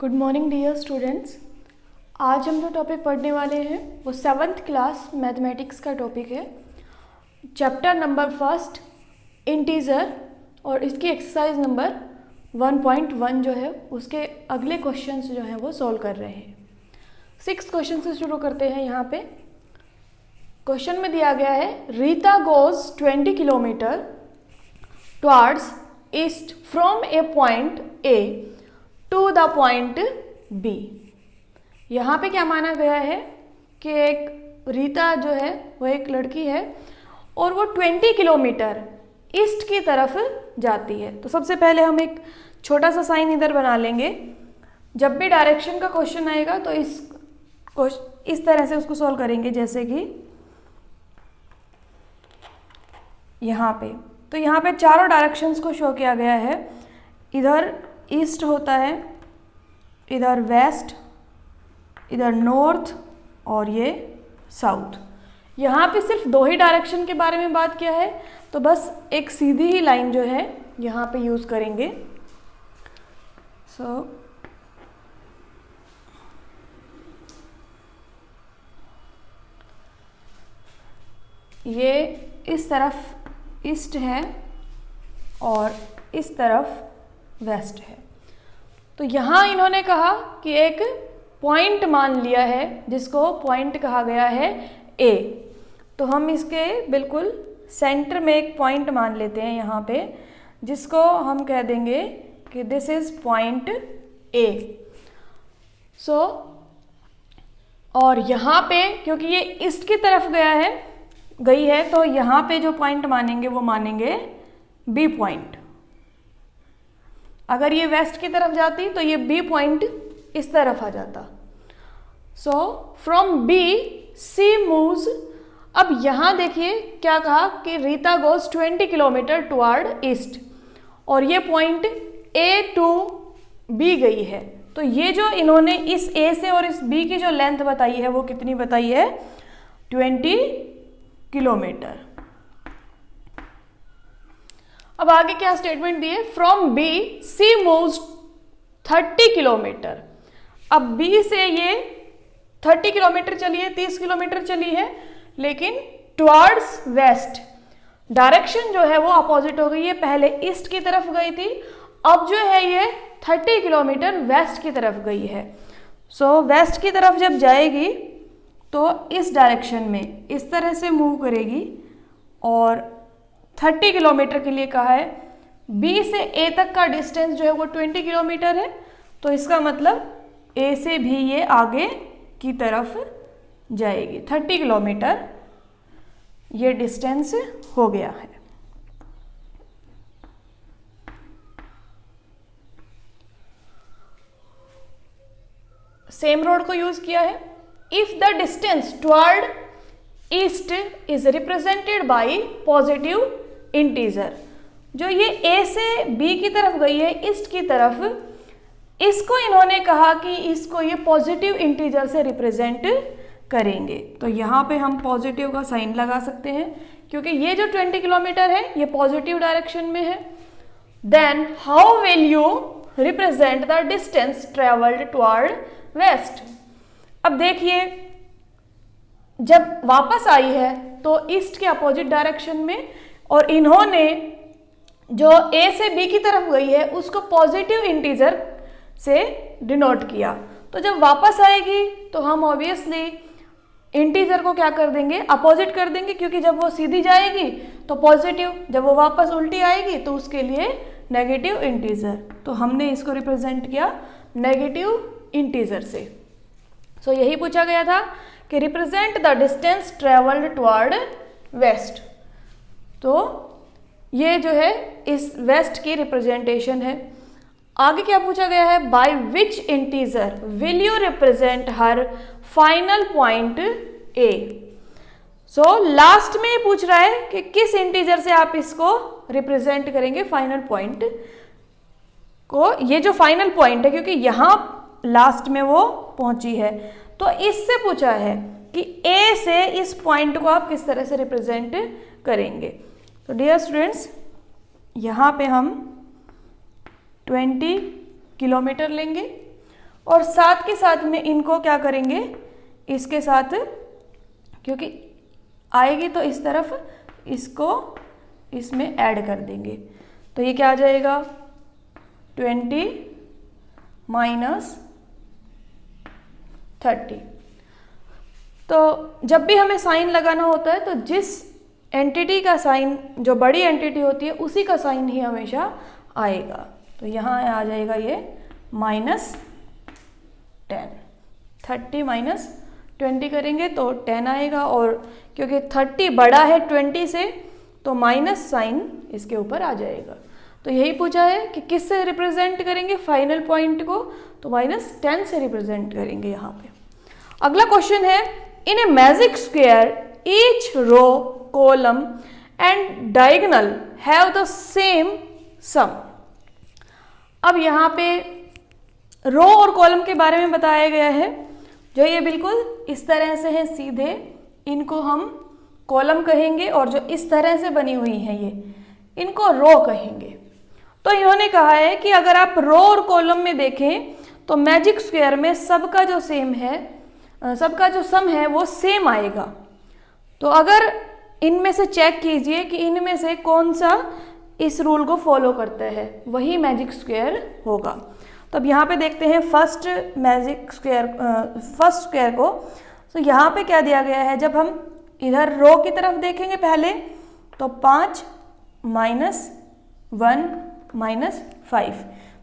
Good morning dear students. आज हम जो टॉपिक पढ़ने वाले हैं वो 7th क्लास मैथमेटिक्स का टॉपिक है। चैप्टर नंबर फर्स्ट इंटीजर और इसकी एक्सरसाइज नंबर 1.1 जो है उसके अगले क्वेश्चंस जो हैं वो सॉल्व कर रहे हैं। 6th क्वेश्चन से शुरू करते हैं। यहाँ पे क्वेश्चन में दिया गया है Rita goes 20 kilometre towards east from A point A to the point B. यहाँ पे क्या माना गया है कि एक रीता जो है वो एक लड़की है और वो 20 किलोमीटर ईस्ट की तरफ जाती है। तो सबसे पहले हम एक छोटा सा साइन इधर बना लेंगे। जब भी डायरेक्शन का क्वेश्चन आएगा तो इस तरह से उसको सॉल्व करेंगे, जैसे कि यहाँ पे। तो यहाँ पे चारों डायरेक्शंस को शो किया गया है। इधर ईस्ट होता है, इधर वेस्ट, इधर नॉर्थ और ये साउथ। यहाँ पे सिर्फ दो ही डायरेक्शन के बारे में बात किया है, तो बस एक सीधी ही लाइन जो है यहाँ पे यूज़ करेंगे। ये इस तरफ ईस्ट है और इस तरफ वेस्ट है। तो यहाँ इन्होंने कहा कि एक पॉइंट मान लिया है जिसको पॉइंट कहा गया है ए। तो हम इसके बिल्कुल सेंटर में एक पॉइंट मान लेते हैं यहाँ पे, जिसको हम कह देंगे कि दिस इज पॉइंट ए। और यहाँ पे क्योंकि ये ईस्ट की तरफ गई है तो यहाँ पे जो पॉइंट मानेंगे वो मानेंगे बी पॉइंट। अगर ये वेस्ट की तरफ जाती तो ये बी पॉइंट इस तरफ आ जाता। So from B C moves. अब यहाँ देखिए क्या कहा कि Rita goes 20 kilometre toward east और ये पॉइंट ए टू बी गई है। तो ये जो इन्होंने इस ए से और इस बी की जो लेंथ बताई है वो कितनी बताई है? 20 किलोमीटर। अब आगे क्या स्टेटमेंट दिए? From B C moves 30 kilometre. अब बी से ये 30 किलोमीटर चली है, 30 किलोमीटर चली है, लेकिन टुवर्ड्स वेस्ट। डायरेक्शन जो है वो अपोजिट हो गई है। पहले ईस्ट की तरफ गई थी, अब जो है ये 30 किलोमीटर वेस्ट की तरफ गई है। सो वेस्ट की तरफ जब जाएगी तो इस डायरेक्शन में इस तरह से मूव करेगी और 30 किलोमीटर के लिए कहा है। बी से ए तक का डिस्टेंस जो है वो 20 किलोमीटर है, तो इसका मतलब ए से भी ये आगे की तरफ जाएगी। 30 किलोमीटर ये डिस्टेंस हो गया है। सेम रोड को यूज किया है। If the distance toward east is represented by positive integer. जो ये ए से बी की तरफ गई है ईस्ट की तरफ, इसको इन्होंने कहा कि इसको ये पॉजिटिव इंटीजर से रिप्रेजेंट करेंगे। तो यहाँ पे हम पॉजिटिव का साइन लगा सकते हैं क्योंकि ये जो 20 किलोमीटर है ये पॉजिटिव डायरेक्शन में है। Then how will you represent the distance travelled toward west. अब देखिए जब वापस आई है तो ईस्ट के अपोजिट डायरेक्शन में, और इन्होंने जो ए से बी की तरफ गई है उसको पॉजिटिव इंटीजर से डिनोट किया। तो जब वापस आएगी तो हम ऑब्वियसली इंटीजर को क्या कर देंगे? अपोजिट कर देंगे, क्योंकि जब वो सीधी जाएगी तो पॉजिटिव, जब वो वापस उल्टी आएगी तो उसके लिए नेगेटिव इंटीजर। तो हमने इसको रिप्रेजेंट किया नेगेटिव इंटीजर से। सो यही पूछा गया था कि represent the distance travelled toward west. तो ये जो है इस वेस्ट की रिप्रेजेंटेशन है। आगे क्या पूछा गया है? By which integer will you represent her final point A. So last में ये पूछ रहा है कि किस इंटीजर से आप इसको रिप्रेजेंट करेंगे फाइनल पॉइंट को। ये जो फाइनल पॉइंट है क्योंकि यहाँ लास्ट में वो पहुंची है, तो इससे पूछा है कि ए से इस पॉइंट को आप किस तरह से रिप्रेजेंट करेंगे। तो डियर स्टूडेंट्स यहाँ पे हम 20 किलोमीटर लेंगे और साथ के साथ में इनको क्या करेंगे, इसके साथ क्योंकि आएगी तो इस तरफ इसको इसमें ऐड कर देंगे। तो ये क्या आ जाएगा 20 माइनस 30। तो जब भी हमें साइन लगाना होता है तो जिस एंटिटी का साइन, जो बड़ी एंटिटी होती है उसी का साइन ही हमेशा आएगा। तो यहाँ आ जाएगा ये -10। 30 माइनस 20 करेंगे तो 10 आएगा, और क्योंकि 30 बड़ा है 20 से तो माइनस साइन इसके ऊपर आ जाएगा। तो यही पूछा है कि किस से रिप्रेजेंट करेंगे फाइनल पॉइंट को, तो -10 से रिप्रेजेंट करेंगे यहाँ पे। अगला क्वेश्चन है, in a magic square each row column and diagonal have the same sum. अब यहाँ पे रो और कॉलम के बारे में बताया गया है। जो ये बिल्कुल इस तरह से है सीधे, इनको हम कॉलम कहेंगे, और जो इस तरह से बनी हुई है ये, इनको रो कहेंगे। तो इन्होंने कहा है कि अगर आप रो और कॉलम में देखें तो मैजिक स्क्वायर में सबका जो सेम है, सबका जो सम है वो सेम आएगा। तो अगर इनमें से चेक कीजिए कि इनमें से कौन सा इस रूल को फॉलो करता है, वही मैजिक स्क्वायर होगा। तो अब यहाँ पे देखते हैं फर्स्ट स्क्वायर को। तो यहाँ पे क्या दिया गया है, जब हम इधर रो की तरफ देखेंगे पहले तो 5 माइनस 1 माइनस 5,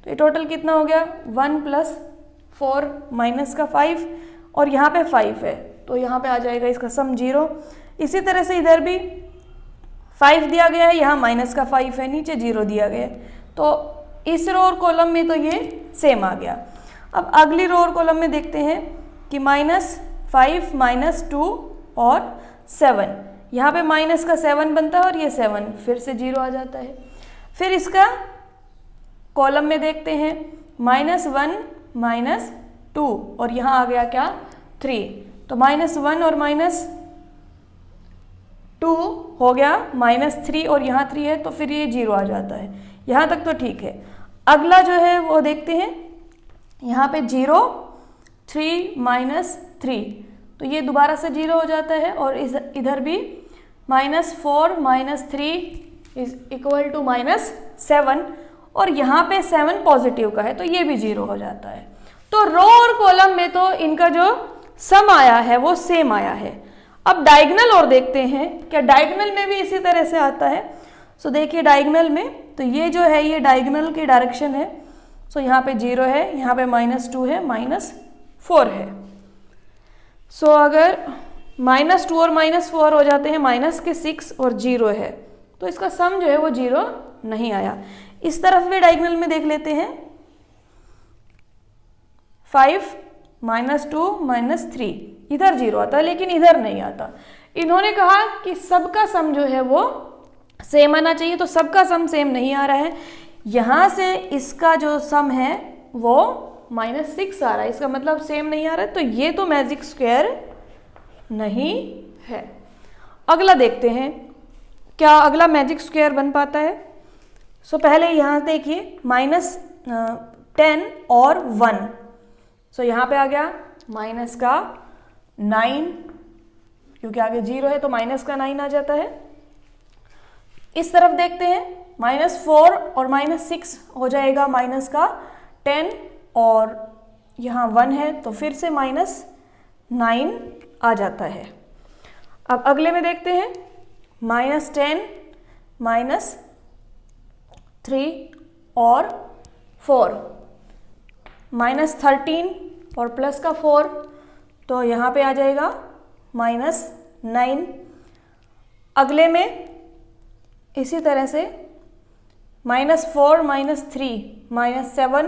तो ये टोटल कितना हो गया 1 प्लस 4 माइनस का 5, और यहाँ पे 5 है तो यहाँ पे आ जाएगा इसका सम 0। इसी तरह से इधर भी 5 दिया गया है, यहाँ माइनस का 5 है, नीचे 0 दिया गया है। तो इस रो और कॉलम में तो ये सेम आ गया। अब अगली रो और कॉलम में देखते हैं कि -5 -2 और 7, यहाँ पे माइनस का 7 बनता है और ये 7 फिर से 0 आ जाता है। फिर इसका कॉलम में देखते हैं -1 -2 और यहाँ आ गया क्या 3, तो -1 और -2 हो गया -3 और यहाँ 3 है तो फिर ये 0 आ जाता है। यहाँ तक तो ठीक है। अगला जो है वो देखते हैं, यहाँ पे 0 3 -3, तो ये दोबारा से 0 हो जाता है, और इधर भी -4 -3 इज इक्वल टू -7, और यहाँ पे 7 पॉजिटिव का है तो ये भी 0 हो जाता है। तो रो और कॉलम में तो इनका जो सम आया है वो सेम आया है। अब डायगोनल और देखते हैं, क्या डायगोनल में भी इसी तरह से आता है। सो देखिए डायगोनल में तो ये जो है ये डायगोनल की डायरेक्शन है। सो यहाँ पे 0 है, यहाँ पे -2 है, -4 है। सो अगर -2 और -4 हो जाते हैं, -6 और 0 है, तो इसका सम जो है वो 0 नहीं आया। इस तरफ भी डायगोनल में देख लेते हैं, 5 -2 -3, इधर 0 आता है लेकिन इधर नहीं आता। इन्होंने कहा कि सबका सम जो है वो सेम आना चाहिए, तो सबका सम सेम नहीं आ रहा है। यहाँ से इसका जो सम है वो -6 आ रहा है, इसका मतलब सेम नहीं आ रहा है, तो ये तो मैजिक स्क्वायर नहीं है। अगला देखते हैं क्या अगला मैजिक स्क्वायर बन पाता है। सो पहले यहाँ देखिए -10 और 1, सो यहाँ पे आ गया माइनस का 9, क्योंकि आगे 0 है तो माइनस का 9 आ जाता है। इस तरफ देखते हैं -4 और -6 हो जाएगा माइनस का 10, और यहाँ 1 है तो फिर से -9 आ जाता है। अब अगले में देखते हैं -10 -3 और 4, -13 और प्लस का 4, तो यहाँ पे आ जाएगा -9। अगले में इसी तरह से -4 -3 -7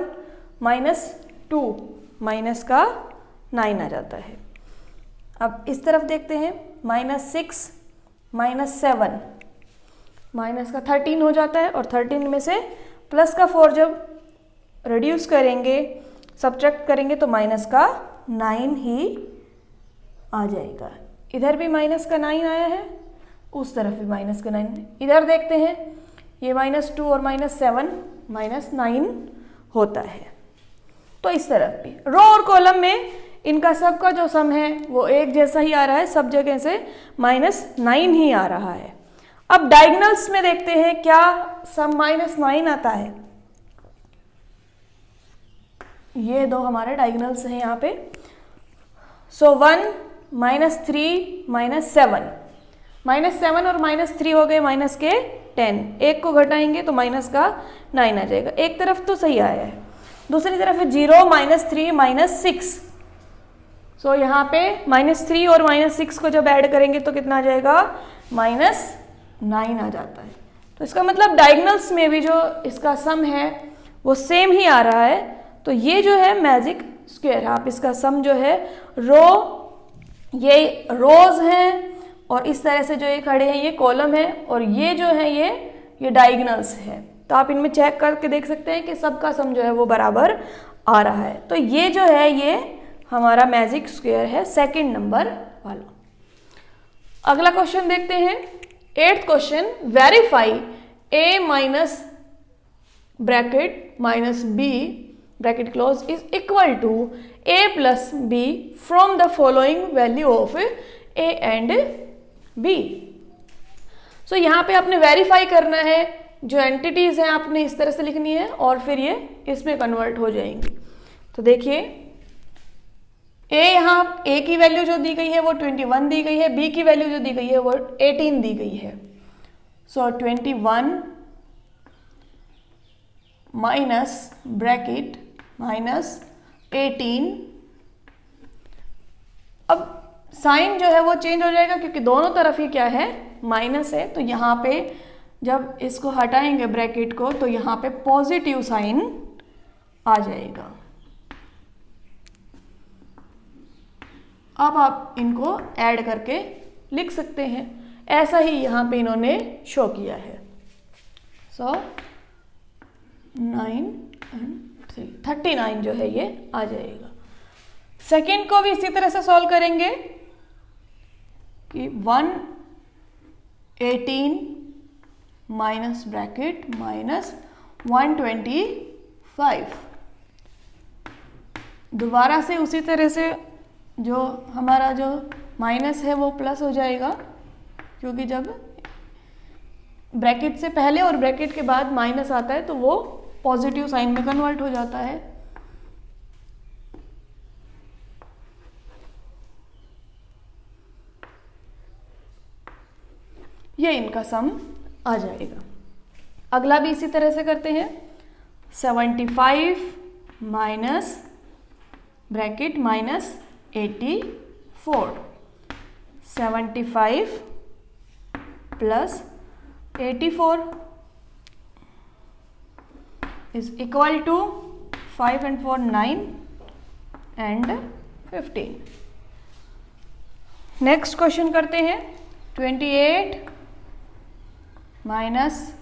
-2 माइनस का 9 आ जाता है। अब इस तरफ देखते हैं -6 -7 माइनस का 13 हो जाता है, और 13 में से प्लस का 4 जब रिड्यूस करेंगे, सब्ट्रैक्ट करेंगे तो माइनस का 9 ही आ जाएगा। इधर भी माइनस का 9 आया है, उस तरफ भी माइनस का 9। इधर देखते हैं ये -2 और -7 -9 होता है। तो तो इस तरफ भी रो और कॉलम में इनका सबका जो सम है वो एक जैसा ही आ रहा है, सब जगह से -9 ही आ रहा है। अब डायगोनल्स में देखते हैं क्या सम -9 आता है। ये दो हमारे डायगोनल्स हैं यहाँ पे। सो 1 -3 -7, -7 और -3 हो गए माइनस के 10, एक को घटाएंगे तो माइनस का 9 आ जाएगा। एक तरफ तो सही आया है, दूसरी तरफ है 0 -3 -6। सो यहाँ पे -3 और -6 को जब ऐड करेंगे तो कितना आ जाएगा, -9 आ जाता है। तो इसका मतलब डायगोनल्स में भी जो इसका सम है वो सेम ही आ रहा है। तो ये जो है मैजिक स्क्वायर है। आप इसका सम जो है ये रोज हैं और इस तरह से जो ये खड़े हैं ये कॉलम है और ये जो है ये डायगोनल्स है। तो आप इनमें चेक करके देख सकते हैं कि सबका सम जो है वो बराबर आ रहा है। तो ये जो है ये हमारा मैजिक स्क्वायर है, सेकंड नंबर वाला। अगला क्वेश्चन देखते हैं, 8th question, verify a minus bracket minus b bracket close is equal to a plus b from the following value of a and b। So यहाँ पे आपने वेरीफाई करना है, जो एंटिटीज हैं आपने इस तरह से लिखनी है और फिर ये इसमें कन्वर्ट हो जाएंगी। तो देखिए a, यहाँ a की वैल्यू जो दी गई है वो 21 दी गई है, b की वैल्यू जो दी गई है वो 18 दी गई है। सो 21 माइनस ब्रैकेट माइनस 18। अब साइन जो है वो चेंज हो जाएगा क्योंकि दोनों तरफ ही क्या है, माइनस है। तो यहाँ पे जब इसको हटाएंगे ब्रैकेट को तो यहाँ पे पॉजिटिव साइन आ जाएगा। अब आप इनको ऐड करके लिख सकते हैं, ऐसा ही यहाँ पे इन्होंने शो किया है। सो 9 एंड 3 39 जो है ये आ जाएगा। सेकेंड को भी इसी तरह से सॉल्व करेंगे कि 118 माइनस ब्रैकेट माइनस 125। दोबारा से उसी तरह से जो हमारा जो माइनस है वो प्लस हो जाएगा, क्योंकि जब ब्रैकेट से पहले और ब्रैकेट के बाद माइनस आता है तो वो पॉजिटिव साइन में कन्वर्ट हो जाता है। ये इनका सम आ जाएगा। अगला भी इसी तरह से करते हैं, 75 minus bracket minus 84, 75 plus 84 is equal to 5 and 4 9 and 15। Next question करते हैं, 28 माइनस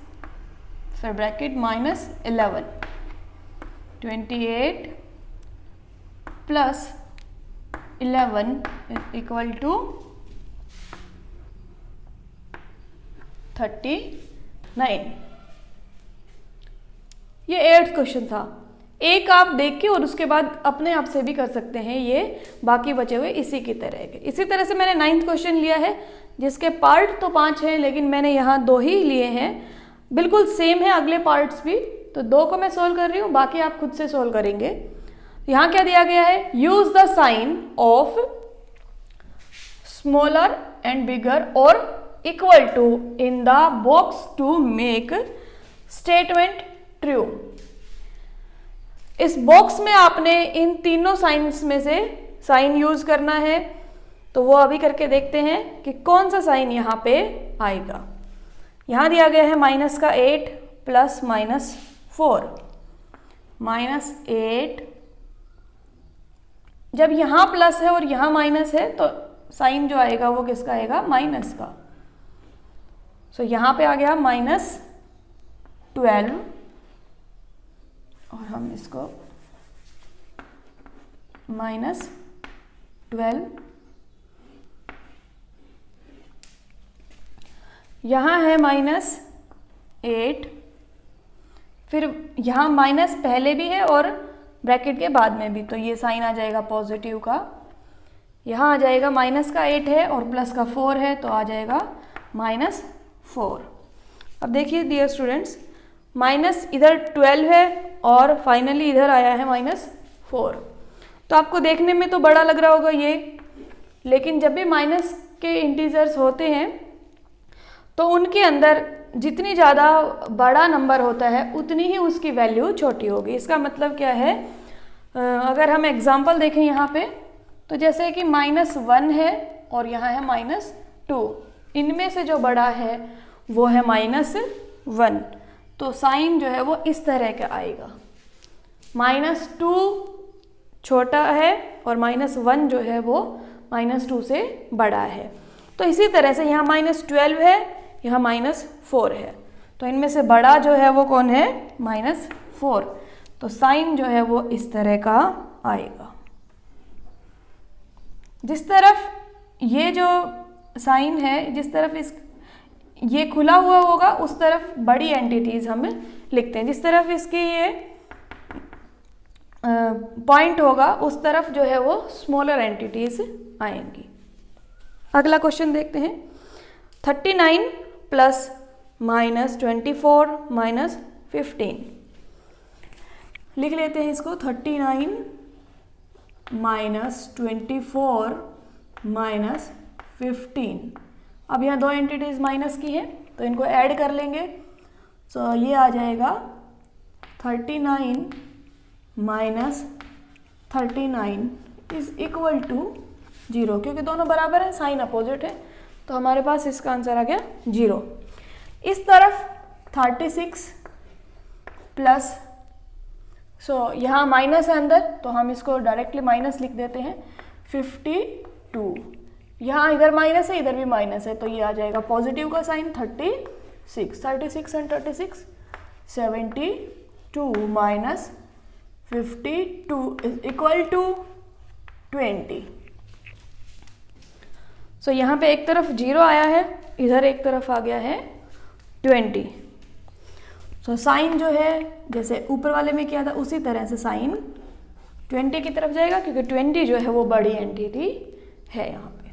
फिर bracket minus 11, 28 plus 11 is equal to 39। ये 8th क्वेश्चन था। एक आप देख के और उसके बाद अपने आप से भी कर सकते हैं, ये बाकी बचे हुए इसी की तरह के। इसी तरह से मैंने 9th क्वेश्चन लिया है जिसके पार्ट तो 5 हैं लेकिन मैंने यहाँ 2 ही लिए हैं, बिल्कुल सेम है अगले पार्ट्स भी। तो 2 को मैं सोल्व कर रही हूँ, बाकी आप खुद से सोल्व करेंगे। यहाँ क्या दिया गया है, use the sign of smaller and bigger और equal to in the box to make statement true. इस बॉक्स में आपने इन तीनों साइंस में से साइन यूज करना है। तो वो अभी करके देखते हैं कि कौन सा साइन यहाँ पे आएगा। यहाँ दिया गया है माइनस का 8 प्लस माइनस 4, माइनस 8। जब यहाँ प्लस है और यहाँ माइनस है तो साइन जो आएगा वो किसका आएगा, माइनस का। सो यहाँ पे आ गया माइनस 12 और हम इसको माइनस 12, यहाँ है माइनस 8, फिर यहाँ माइनस पहले भी है और ब्रैकेट के बाद में भी, तो ये साइन आ जाएगा पॉजिटिव का। यहाँ आ जाएगा माइनस का 8 है और प्लस का 4 है, तो आ जाएगा -4। अब देखिए डियर स्टूडेंट्स, माइनस इधर 12 है और फाइनली इधर आया है -4। तो आपको देखने में तो बड़ा लग रहा होगा ये, लेकिन जब भी माइनस के इंटीजर्स होते हैं तो उनके अंदर जितनी ज़्यादा बड़ा नंबर होता है उतनी ही उसकी वैल्यू छोटी होगी। इसका मतलब क्या है, अगर हम एग्जांपल देखें यहाँ पे, तो जैसे कि -1 है और यहाँ है -2, इनमें से जो बड़ा है वो है -1, तो साइन जो है वो इस तरह का आएगा। -2 छोटा है और -1 जो है वो -2 से बड़ा है। तो इसी तरह से यहाँ -12 है, यहाँ -4 है, तो इनमें से बड़ा जो है वो कौन है, -4। तो साइन जो है वो इस तरह का आएगा। जिस तरफ ये जो साइन है, जिस तरफ ये खुला हुआ होगा उस तरफ बड़ी एंटिटीज हम लिखते हैं, जिस तरफ इसकी ये पॉइंट होगा उस तरफ जो है वो स्मॉलर एंटिटीज आएंगी। अगला क्वेश्चन देखते हैं। 39 प्लस -24 -15, लिख लेते हैं इसको। 39 -24 -15। अब यहाँ दो एंटिटीज माइनस की हैं तो इनको ऐड कर लेंगे, तो ये आ जाएगा 39 -39 इज इक्वल टू 0, क्योंकि दोनों बराबर है, साइन अपोजिट है, तो हमारे पास इसका आंसर आ गया 0। इस तरफ 36 प्लस, यहाँ माइनस है अंदर तो हम इसको डायरेक्टली माइनस लिख देते हैं, 52। यहाँ इधर माइनस है, इधर भी माइनस है, तो ये आ जाएगा पॉजिटिव का sign 36। 36 and 36 72 -52 is equal to 20। So यहाँ पे एक तरफ 0 आया है, इधर एक तरफ आ गया है 20। सो साइन जो है जैसे ऊपर वाले में किया था उसी तरह से साइन 20 की तरफ जाएगा, क्योंकि 20 जो है वो बड़ी एंटिटी है यहाँ पे।